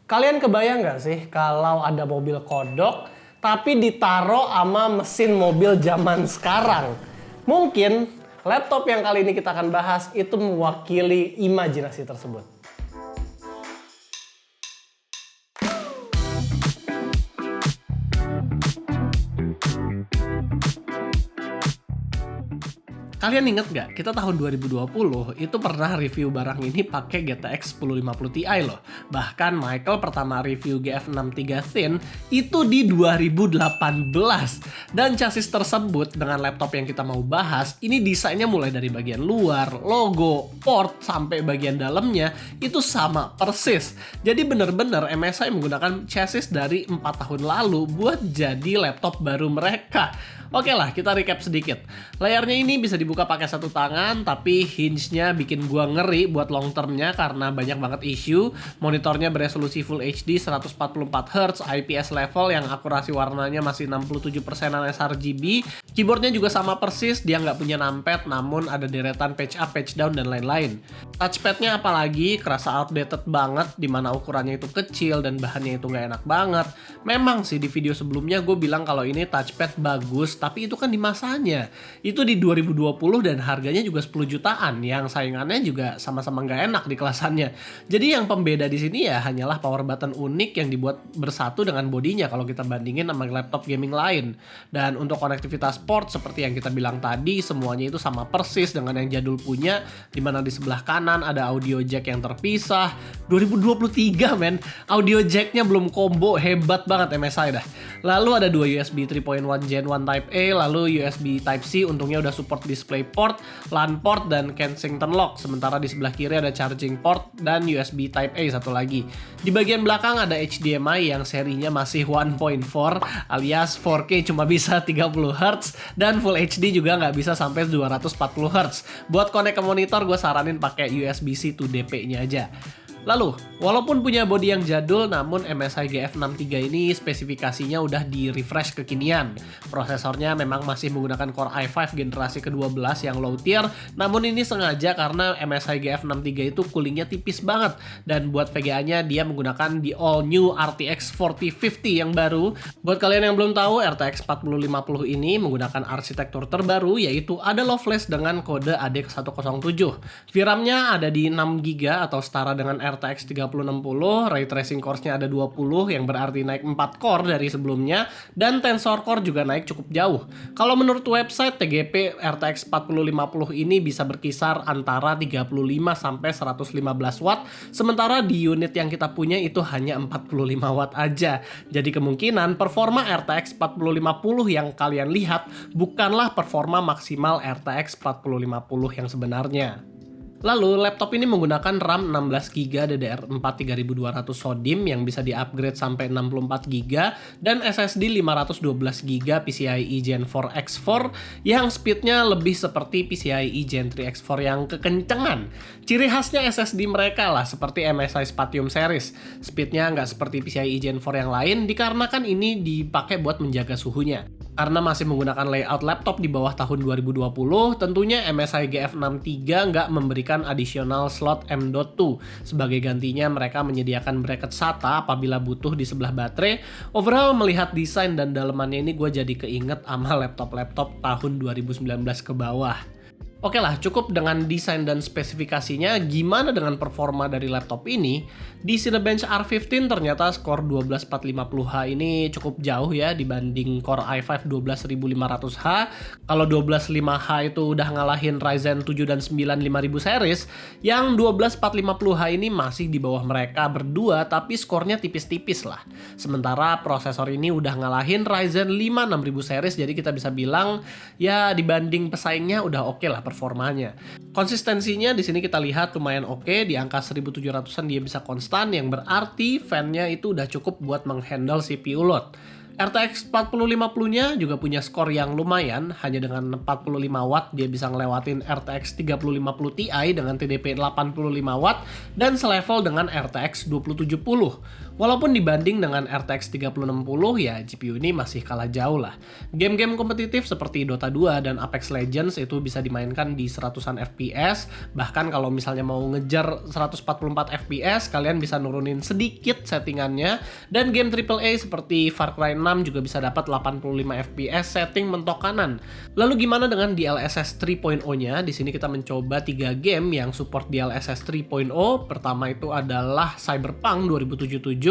Kalian kebayang nggak sih kalau ada mobil kodok tapi ditaro sama mesin mobil zaman sekarang? Mungkin laptop yang kali ini kita akan bahas itu mewakili imajinasi tersebut. Kalian inget nggak? Kita tahun 2020 itu pernah review barang ini pakai GTX 1050 Ti loh. Bahkan Michael pertama review GF63 Thin itu di 2018. Dan chassis tersebut dengan laptop yang kita mau bahas, ini desainnya mulai dari bagian luar, logo, port, sampai bagian dalamnya itu sama persis. Jadi bener-bener MSI menggunakan chassis dari 4 tahun lalu buat jadi laptop baru mereka. Oke lah, kita recap sedikit. Layarnya ini bisa dibuka pakai satu tangan, tapi hinge-nya bikin gua ngeri buat long term-nya karena banyak banget isu. Monitornya beresolusi Full HD 144Hz, IPS level yang akurasi warnanya masih 67%-an sRGB. Keyboardnya juga sama persis, dia nggak punya numpad, namun ada deretan patch up, patch down, dan lain-lain. Touchpad-nya apalagi kerasa outdated banget, dimana ukurannya itu kecil dan bahannya itu nggak enak banget. Memang sih di video sebelumnya gue bilang kalau ini touchpad bagus, tapi itu kan di masanya. Itu di 2020 dan harganya juga 10 jutaan, yang saingannya juga sama-sama nggak enak di kelasannya. Jadi yang pembeda di sini ya hanyalah power button unik yang dibuat bersatu dengan bodinya kalau kita bandingin sama laptop gaming lain. Dan untuk konektivitas port seperti yang kita bilang tadi, semuanya itu sama persis dengan yang jadul punya, dimana di sebelah kanan ada audio jack yang terpisah. 2023 men, audio jacknya belum combo, hebat banget MSI dah. Lalu ada dua USB 3.1 Gen 1 Type A, lalu USB Type C untungnya udah support DisplayPort, LAN port, dan Kensington lock. Sementara di sebelah kiri ada charging port dan USB Type A satu lagi. Di bagian belakang ada HDMI yang serinya masih 1.4 alias 4K cuma bisa 30Hz dan Full HD juga nggak bisa sampai 240Hz. Buat connect ke monitor gue saranin pakai USB-C to DP-nya aja. Lalu, walaupun punya bodi yang jadul, namun MSI GF63 ini spesifikasinya udah di-refresh kekinian. Prosesornya memang masih menggunakan Core i5 generasi ke-12 yang low tier, namun ini sengaja karena MSI GF63 itu coolingnya tipis banget. Dan buat VGA-nya dia menggunakan di all new RTX 4050 yang baru. Buat kalian yang belum tahu, RTX 4050 ini menggunakan arsitektur terbaru, yaitu ada low flash dengan kode ADX107. VRAM-nya ada di 6GB atau setara dengan RTX 3060, ray tracing core-nya ada 20 yang berarti naik 4 core dari sebelumnya, dan tensor core juga naik cukup jauh. Kalau menurut website TGP RTX 4050 ini bisa berkisar antara 35 sampai 115 watt, sementara di unit yang kita punya itu hanya 45 watt aja. Jadi kemungkinan performa RTX 4050 yang kalian lihat bukanlah performa maksimal RTX 4050 yang sebenarnya. Lalu, laptop ini menggunakan RAM 16GB DDR4 3200 SODIMM yang bisa di-upgrade sampai 64GB dan SSD 512GB PCIe Gen 4 X4 yang speednya lebih seperti PCIe Gen 3 X4 yang kekencengan. Ciri khasnya SSD mereka lah seperti MSI Spatium series. Speednya nggak seperti PCIe Gen 4 yang lain dikarenakan ini dipakai buat menjaga suhunya. Karena masih menggunakan layout laptop di bawah tahun 2020, tentunya MSI GF63 nggak memberikan additional slot M.2. Sebagai gantinya mereka menyediakan bracket SATA apabila butuh di sebelah baterai. Overall melihat desain dan dalemannya ini gue jadi keinget sama laptop-laptop tahun 2019 ke bawah. Oke lah, cukup dengan desain dan spesifikasinya. Gimana dengan performa dari laptop ini? Di Cinebench R15 ternyata skor 12450H ini cukup jauh ya dibanding Core i5 12500H. Kalau 12500H itu udah ngalahin Ryzen 7 dan 9 5000 series, yang 12450H ini masih di bawah mereka berdua tapi skornya tipis-tipis lah. Sementara prosesor ini udah ngalahin Ryzen 5 6000 series, jadi kita bisa bilang ya dibanding pesaingnya udah oke lah performanya. Konsistensinya di sini kita lihat lumayan oke, di angka 1700-an dia bisa konstan, yang berarti fan-nya itu udah cukup buat menghandle CPU load. RTX 4050-nya juga punya skor yang lumayan, hanya dengan 45 watt dia bisa ngelewatin RTX 3050 Ti dengan TDP 85 watt dan selevel dengan RTX 2070. Walaupun dibanding dengan RTX 3060 ya GPU ini masih kalah jauh lah. Game-game kompetitif seperti Dota 2 dan Apex Legends itu bisa dimainkan di 100-an FPS, bahkan kalau misalnya mau ngejar 144 FPS kalian bisa nurunin sedikit settingannya, dan game AAA seperti Far Cry 6 juga bisa dapat 85 FPS setting mentok kanan. Lalu gimana dengan DLSS 3.0-nya? Di sini kita mencoba 3 game yang support DLSS 3.0. Pertama itu adalah Cyberpunk 2077.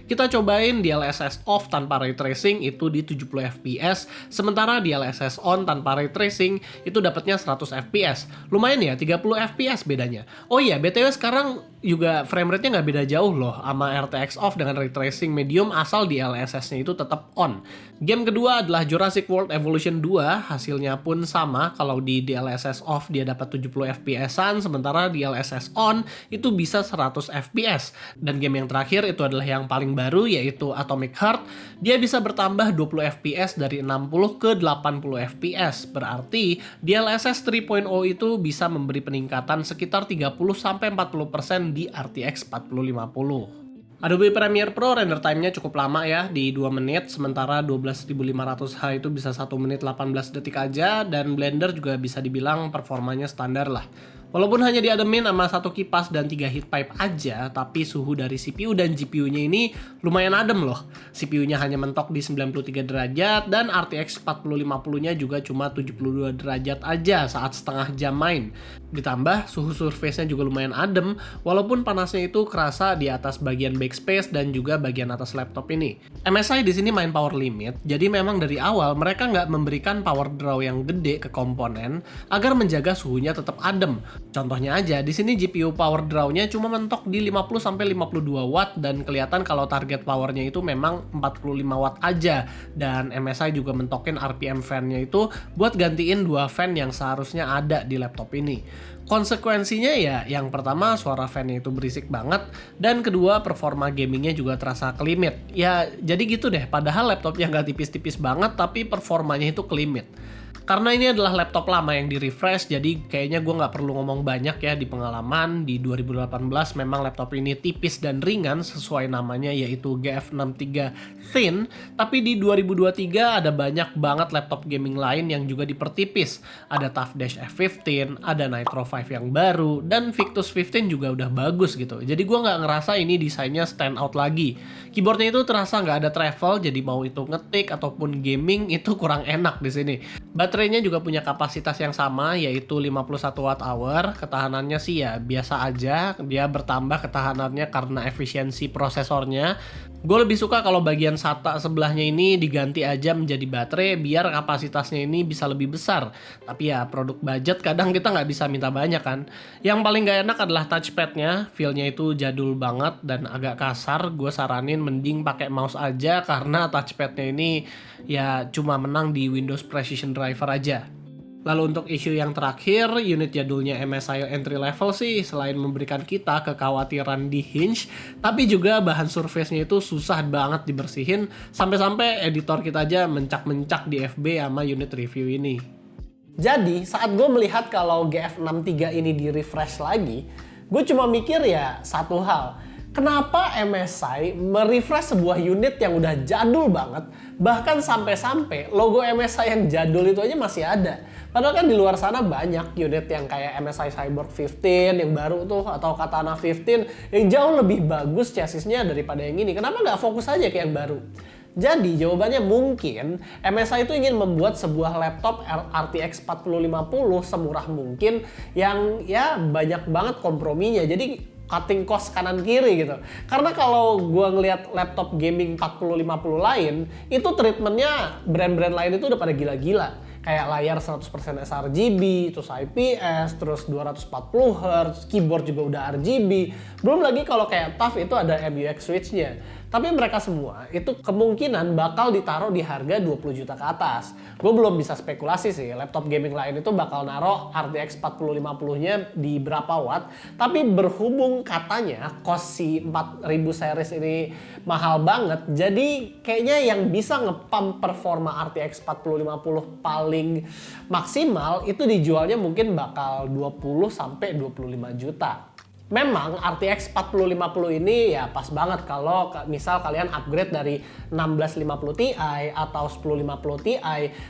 Kita cobain DLSS off tanpa ray tracing itu di 70 FPS, sementara DLSS on tanpa ray tracing itu dapatnya 100 FPS. Lumayan ya, 30 FPS bedanya. Oh iya, BTW sekarang juga frame rate-nya nggak beda jauh loh sama RTX off dengan ray tracing medium asal DLSS-nya itu tetap on. Game kedua adalah Jurassic World Evolution 2, hasilnya pun sama. Kalau di DLSS off dia dapat 70 FPS-an, sementara DLSS on itu bisa 100 FPS. Dan game yang terakhir itu adalah yang paling baru, yaitu Atomic Heart. Dia bisa bertambah 20 FPS dari 60 ke 80 FPS. Berarti DLSS 3.0 itu bisa memberi peningkatan sekitar 30-40% di RTX 4050. Adobe Premiere Pro render time-nya cukup lama ya, di 2 menit, sementara 12500H itu bisa 1 menit 18 detik aja, dan Blender juga bisa dibilang performanya standar lah. Walaupun hanya diademin sama 1 kipas dan 3 heat pipe aja, tapi suhu dari CPU dan GPU-nya ini lumayan adem loh. CPU-nya hanya mentok di 93 derajat, dan RTX 4050-nya juga cuma 72 derajat aja saat setengah jam main. Ditambah suhu surface-nya juga lumayan adem, walaupun panasnya itu kerasa di atas bagian backspace dan juga bagian atas laptop ini. MSI di sini main power limit, jadi memang dari awal mereka nggak memberikan power draw yang gede ke komponen agar menjaga suhunya tetap adem. Contohnya aja, di sini GPU power draw-nya cuma mentok di 50-52 watt, dan kelihatan kalau target powernya itu memang 45 watt aja. Dan MSI juga mentokin RPM fan-nya itu buat gantiin 2 fan yang seharusnya ada di laptop ini. Konsekuensinya ya, yang pertama suara fan-nya itu berisik banget, dan kedua performa gamingnya juga terasa kelimit. Ya jadi gitu deh, padahal laptopnya nggak tipis-tipis banget tapi performanya itu kelimit. Karena ini adalah laptop lama yang di-refresh, jadi kayaknya gue nggak perlu ngomong banyak ya di pengalaman. Di 2018 memang laptop ini tipis dan ringan sesuai namanya, yaitu GF63 Thin. Tapi di 2023 ada banyak banget laptop gaming lain yang juga dipertipis. Ada Tough Dash F15, ada Nitro 5 yang baru, dan Victus 15 juga udah bagus gitu. Jadi gue nggak ngerasa ini desainnya stand out lagi. Keyboardnya itu terasa nggak ada travel, jadi mau itu ngetik ataupun gaming itu kurang enak di sini. Baterainya juga punya kapasitas yang sama, yaitu 51 Wh. Ketahanannya sih ya biasa aja, dia bertambah ketahanannya karena efisiensi prosesornya. Gue lebih suka kalau bagian SATA sebelahnya ini diganti aja menjadi baterai biar kapasitasnya ini bisa lebih besar. Tapi ya produk budget kadang kita nggak bisa minta banyak kan. Yang paling nggak enak adalah touchpadnya, feel-nya itu jadul banget dan agak kasar. Gue saranin mending pakai mouse aja karena touchpadnya ini ya cuma menang di Windows Precision Driver aja. Lalu untuk isu yang terakhir, unit jadulnya MSI entry level sih selain memberikan kita kekhawatiran di hinge, tapi juga bahan surface-nya itu susah banget dibersihin, sampai-sampai editor kita aja mencak-mencak di FB sama unit review ini. Jadi saat gue melihat kalau GF63 ini di refresh lagi, gue cuma mikir ya satu hal. Kenapa MSI merefresh sebuah unit yang udah jadul banget, bahkan sampai-sampai logo MSI yang jadul itu aja masih ada. Padahal kan di luar sana banyak unit yang kayak MSI Cyborg 15 yang baru tuh, atau Katana 15 yang jauh lebih bagus chassisnya daripada yang ini. Kenapa nggak fokus aja ke yang baru? Jadi jawabannya mungkin MSI itu ingin membuat sebuah laptop RTX 4050 semurah mungkin yang ya banyak banget komprominya. Jadi cutting cost kanan kiri gitu. Karena kalau gue ngelihat laptop gaming 4050 lain, itu treatmentnya brand-brand lain itu udah pada gila-gila. Kayak layar 100% sRGB, terus IPS, terus 240Hz, keyboard juga udah RGB. Belum lagi kalau kayak TUF itu ada MUX switch-nya. Tapi mereka semua itu kemungkinan bakal ditaruh di harga 20 juta ke atas. Gue belum bisa spekulasi sih, laptop gaming lain itu bakal naruh RTX 4050-nya di berapa watt. Tapi berhubung katanya cost si 4000 series ini mahal banget, jadi kayaknya yang bisa ngepump performa RTX 4050 paling maksimal itu dijualnya mungkin bakal 20 sampai 25 juta. Memang RTX 4050 ini ya pas banget kalau misal kalian upgrade dari 1650 Ti atau 1050 Ti.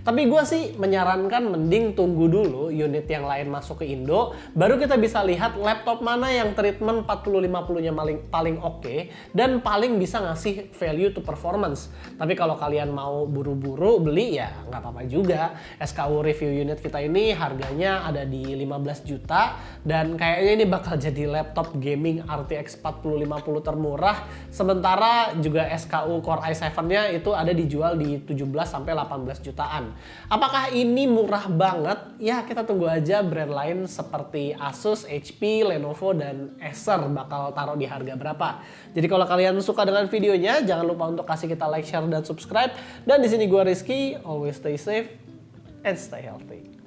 Tapi gue sih menyarankan mending tunggu dulu unit yang lain masuk ke Indo, baru kita bisa lihat laptop mana yang treatment 4050-nya paling oke dan paling bisa ngasih value to performance. Tapi kalau kalian mau buru-buru beli ya nggak apa-apa juga. SKU review unit kita ini harganya ada di 15 juta dan kayaknya ini bakal jadi laptop gaming RTX 4050 termurah, sementara juga SKU Core i7-nya itu ada dijual di 17 sampai 18 jutaan. Apakah ini murah banget? Ya kita tunggu aja brand lain seperti Asus, HP, Lenovo dan Acer bakal taruh di harga berapa. Jadi kalau kalian suka dengan videonya, jangan lupa untuk kasih kita like, share dan subscribe. Dan di sini gua Rizky, always stay safe and stay healthy.